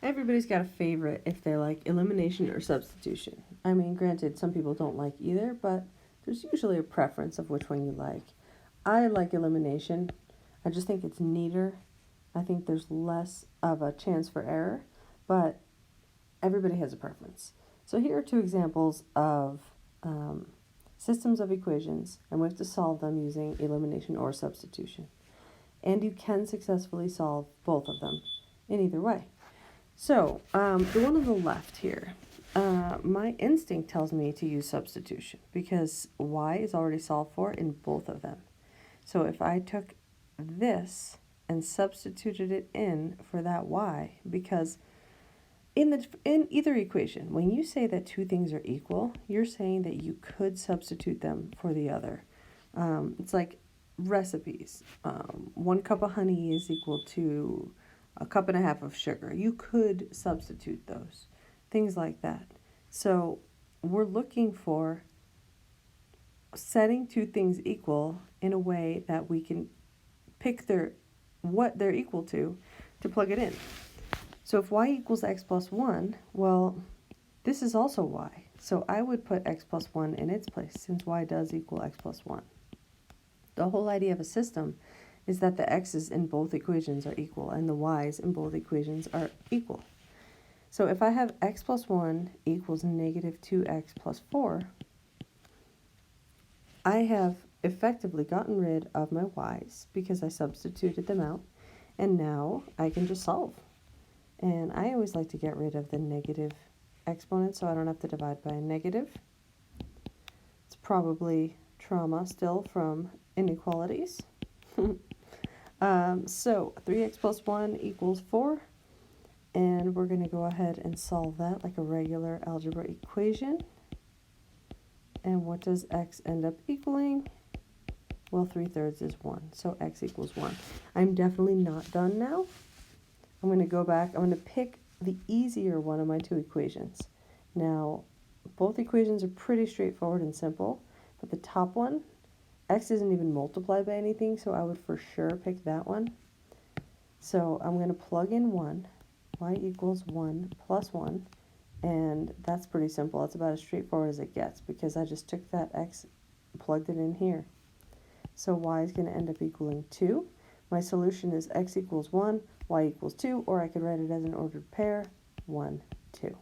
Everybody's got a favorite if they like elimination or substitution. I mean, granted, some people don't like either, but there's usually a preference of which one you like. I like elimination. I just think it's neater. I think there's less of a chance for error, but everybody has a preference. So here are two examples of um, systems of equations, and we have to solve them using elimination or substitution. And you can successfully solve both of them in either way. So, the one on the left here, my instinct tells me to use substitution because y is already solved for in both of them. So if I took this and substituted it in for that y, because in either equation, when you say that two things are equal, you're saying that you could substitute them for the other. It's like recipes. 1 cup of honey is equal to a cup and a half of sugar. You could substitute those, things like that. So we're looking for setting two things equal in a way that we can pick what they're equal to plug it in. So if y equals x plus 1, well, this is also y. So I would put x plus 1 in its place since y does equal x plus 1. The whole idea of a system is that the x's in both equations are equal and the y's in both equations are equal. So if I have x plus 1 equals negative 2x plus 4, I have effectively gotten rid of my y's because I substituted them out, and now I can just solve. And I always like to get rid of the negative exponent so I don't have to divide by a negative. It's probably trauma still from inequalities. So 3x plus 1 equals 4. And we're going to go ahead and solve that like a regular algebra equation. And what does x end up equaling? Well, 3/3 is 1, so x equals 1. I'm definitely not done now. I'm going to go back. I'm going to pick the easier one of my two equations. Now, both equations are pretty straightforward and simple, but the top one, x isn't even multiplied by anything, so I would for sure pick that one. So I'm going to plug in 1. Y equals 1 plus 1, and that's pretty simple. It's about as straightforward as it gets because I just took that x and plugged it in here. So y is going to end up equaling 2. My solution is x equals 1, y equals 2, or I could write it as an ordered pair, 1, 2.